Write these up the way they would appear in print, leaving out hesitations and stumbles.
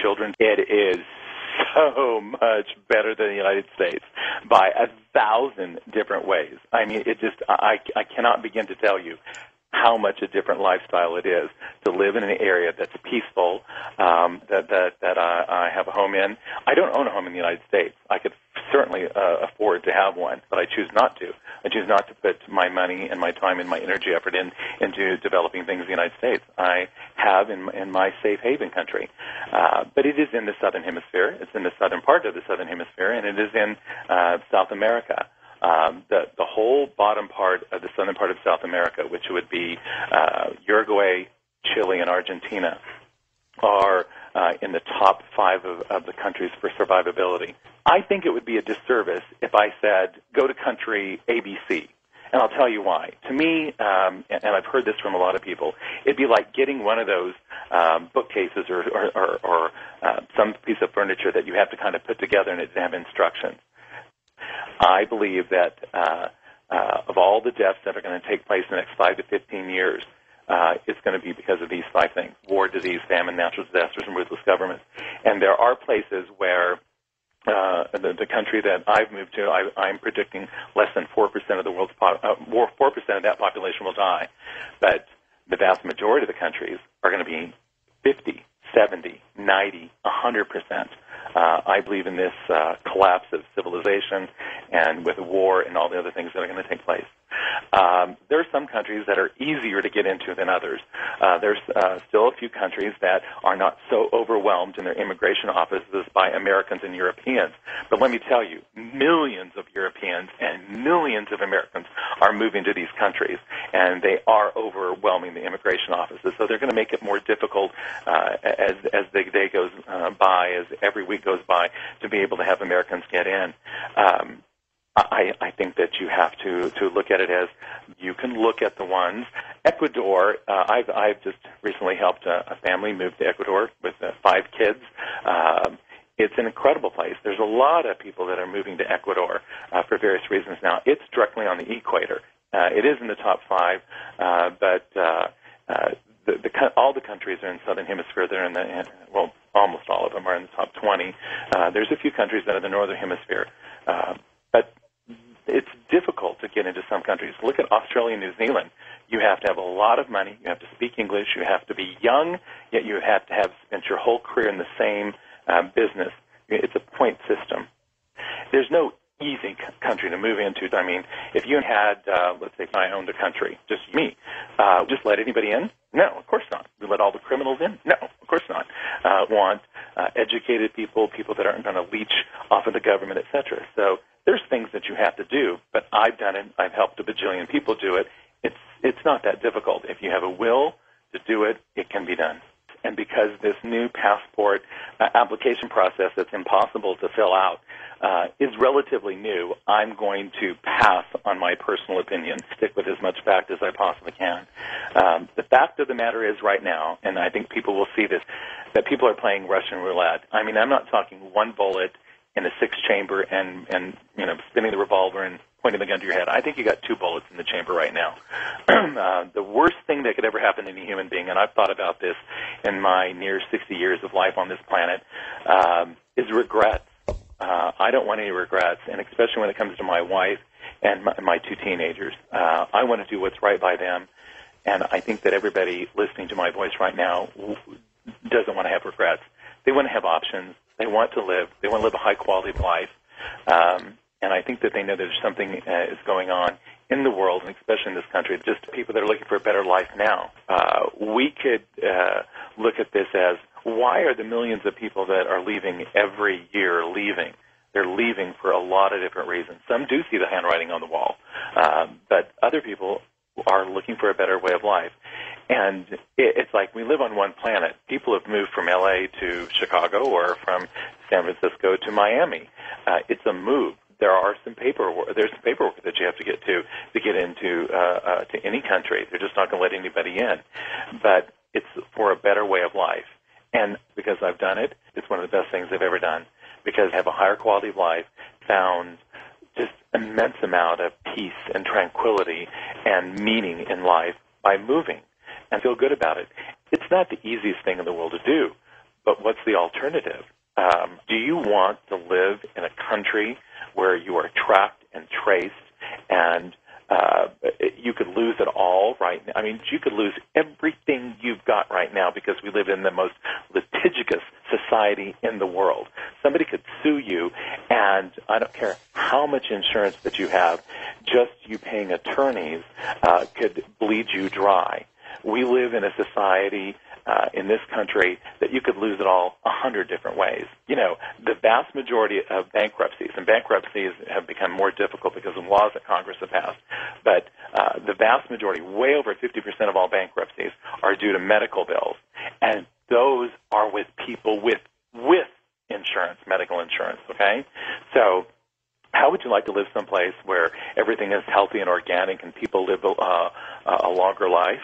children. It is so much better than the United States by 1,000 different ways. I mean, I cannot begin to tell you how much a different lifestyle it is to live in an area that's peaceful, that I have a home in. I don't own a home in the United States. I could certainly afford to have one, but I choose not to. I choose not to put my money and my time and my energy effort into developing things in the United States. I have in my safe haven country. But it is in the southern hemisphere. It's in the southern part of the southern hemisphere, and it is in South America. The whole bottom part of the southern part of South America, which would be Uruguay, Chile, and Argentina, are in the top 5 of the countries for survivability. I think it would be a disservice if I said, go to country ABC. And I'll tell you why. To me, and I've heard this from a lot of people, it'd be like getting one of those bookcases or some piece of furniture that you have to kind of put together and it doesn't have instructions. I believe that of all the deaths that are going to take place in the next 5 to 15 years, it's going to be because of these 5 things: war, disease, famine, natural disasters, and ruthless governments. And there are places where the country that I've moved to, I'm predicting less than 4% of the world's 4% of that population will die. But the vast majority of the countries are going to be 50, 70, 90, 100%. I believe in this collapse of civilization and with war and all the other things that are going to take place. There are some countries that are easier to get into than others. There's still a few countries that are not so overwhelmed in their immigration offices by Americans and Europeans. But let me tell you, millions of Europeans and millions of Americans are moving to these countries, and they are overwhelming the immigration offices. So they're going to make it more difficult as the day goes by, as every week goes by, to be able to have Americans get in. I think that you have to look at it as you can look at the ones. Ecuador, I've just recently helped a family move to Ecuador with 5 kids. It's an incredible place. There's a lot of people that are moving to Ecuador for various reasons now. It's directly on the equator. It is in the top 5, but all the countries are in the southern hemisphere. They're in well, almost all of them are in the top 20. There's a few countries that are in the northern hemisphere. But it's difficult to get into some countries. Look at Australia and New Zealand. You have to have a lot of money. You have to speak English. You have to be young, yet you have to have spent your whole career in the same business. It's a point system. There's no easy country to move into. I mean, if you had, let's say, if I owned a country, just me, just let anybody in? No, of course not. We let all the criminals in? No, of course not. Want educated people that aren't going to leech off of the government, etc. So there's things that you have to do, but I've done it. I've helped a bajillion people do it. It's not that difficult. If you have a will to do it, it can be done. And because this new passport application process that's impossible to fill out is relatively new, I'm going to pass on my personal opinion, stick with as much fact as I possibly can. The fact of the matter is right now, and I think people will see this, that people are playing Russian roulette. I mean, I'm not talking one bullet in a 6-chamber and spinning the revolver and pointing the gun to your head. I think you got 2 bullets in the chamber right now. The worst thing that could ever happen to any human being, and I've thought about this in my near 60 years of life on this planet, is regrets. I don't want any regrets, and especially when it comes to my wife and my 2 teenagers. I want to do what's right by them, and I think that everybody listening to my voice right now doesn't want to have regrets. They want to have options. They want to live. They want to live a high quality of life. And I think that they know there's something is going on in the world, and especially in this country, just people that are looking for a better life now. We could look at this as, why are the millions of people that are leaving every year leaving? They're leaving for a lot of different reasons. Some do see the handwriting on the wall, but other people are looking for a better way of life. And it's like we live on one planet. People have moved from L.A. to Chicago or from San Francisco to Miami. It's a move. There's some paperwork that you have to get into to any country. They're just not going to let anybody in. But it's for a better way of life. And because I've done it, it's one of the best things I've ever done. Because I have a higher quality of life, found just immense amount of peace and tranquility and meaning in life by moving and feel good about it. It's not the easiest thing in the world to do, But what's the alternative? Do you want to live in a country where you are tracked and traced and you could lose it all right now? I mean, you could lose everything you've got right now because we live in the most litigious society in the world. Somebody could sue you, and I don't care how much insurance that you have, just you paying attorneys could bleed you dry. We live in a society in this country that you could lose it all 100 different ways. You know, the vast majority of bankruptcies, and bankruptcies have become more difficult because of laws that Congress have passed, but the vast majority, way over 50% of all bankruptcies, are due to medical bills. And those are with people with insurance, medical insurance, okay? So how would you like to live someplace where everything is healthy and organic and people live a longer life?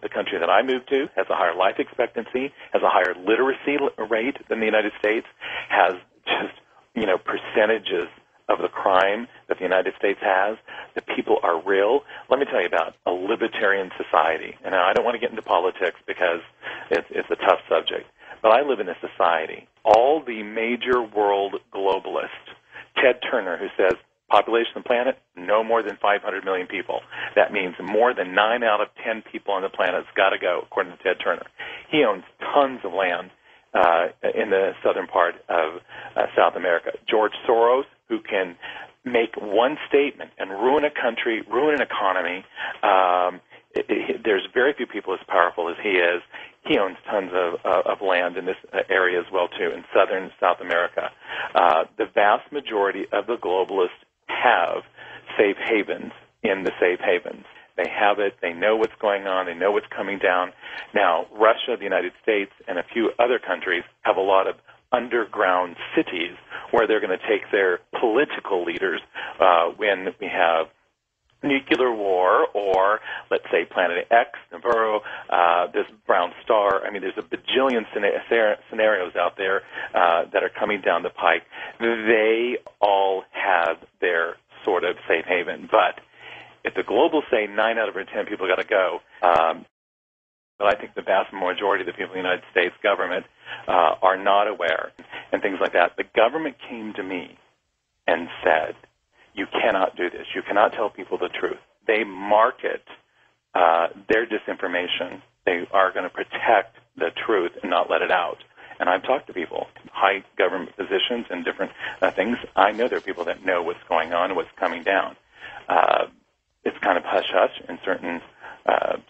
The country that I moved to has a higher life expectancy, has a higher literacy rate than the United States, has just, you know, percentages of the crime that the United States has. The people are real. Let me tell you about a libertarian society. And I don't want to get into politics because it's a tough subject. But I live in a society. All the major world globalists, Ted Turner, who says, population of the planet, no more than 500 million people. That means more than 9 out of 10 people on the planet has got to go, according to Ted Turner. He owns tons of land in the southern part of South America. George Soros, who can make one statement and ruin a country, ruin an economy. There's very few people as powerful as he is. He owns tons of land in this area as well, too, in southern South America. The vast majority of the globalists have safe havens in the safe havens. They have it. They know what's going on. They know what's coming down. Now, Russia, the United States, and a few other countries have a lot of underground cities where they're going to take their political leaders when we have nuclear war or, let's say, Planet X, Nibiru, this brown star. I mean, there's a bajillion scenarios out there that are coming down the pike. They all have their sort of safe haven. But if the globals say 9 out of 10 people got to go, but I think the vast majority of the people in the United States government are not aware and things like that. The government came to me and said, you cannot do this. You cannot tell people the truth. They market their disinformation. They are going to protect the truth and not let it out. And I've talked to people, high government positions and different things. I know there are people that know what's going on and what's coming down. It's kind of hush-hush in certain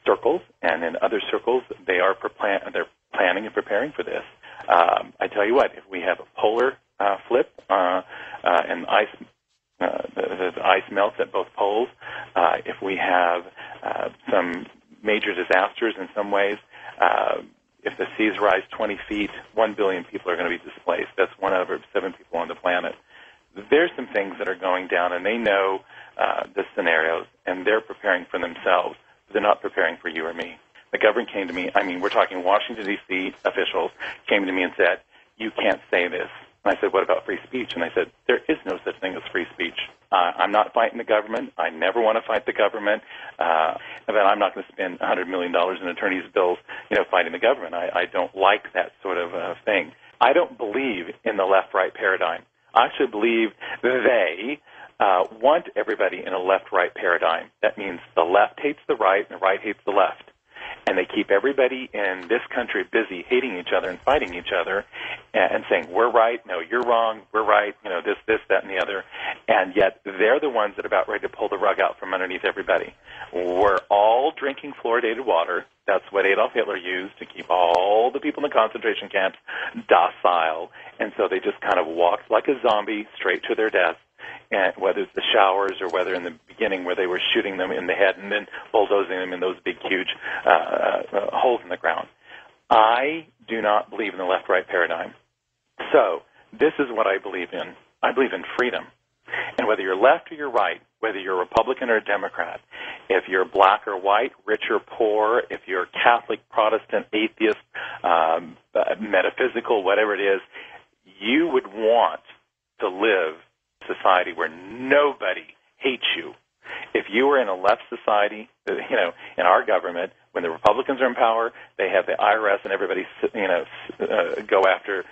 circles, and in other circles, they're planning and preparing for this. I tell you what, if we have a polar flip and the ice melts at both poles, if we have some major disasters in some ways, if the seas rise 20 feet, 1 billion people are going to be displaced. That's 1 out of 7 people on the planet. There's some things that are going down, and they know the scenarios, and they're preparing for themselves. They're not preparing for you or me. The government came to me, I mean, we're talking Washington, D.C. officials came to me and said, you can't say this. And I said, what about free speech? And I said, there is no such thing as free speech. I'm not fighting the government. I never want to fight the government. And I'm not going to spend $100 million in attorney's bills, fighting the government. I don't like that sort of thing. I don't believe in the left-right paradigm. I actually believe they want everybody in a left-right paradigm. That means the left hates the right and the right hates the left. And they keep everybody in this country busy hating each other and fighting each other and saying, we're right, no, you're wrong, we're right, this, that, and the other. And yet they're the ones that are about ready to pull the rug out from underneath everybody. We're all drinking fluoridated water. That's what Adolf Hitler used to keep all the people in the concentration camps docile. And so they just kind of walked like a zombie straight to their death. And whether it's the showers or whether in the beginning where they were shooting them in the head and then bulldozing them in those big, huge holes in the ground. I do not believe in the left-right paradigm. So this is what I believe in. I believe in freedom. And whether you're left or you're right, whether you're a Republican or a Democrat, if you're black or white, rich or poor, if you're Catholic, Protestant, atheist, metaphysical, whatever it is, you would want to live society where nobody hates you. If you were in a left society, in our government, When the Republicans are in power, they have the IRS and everybody, go after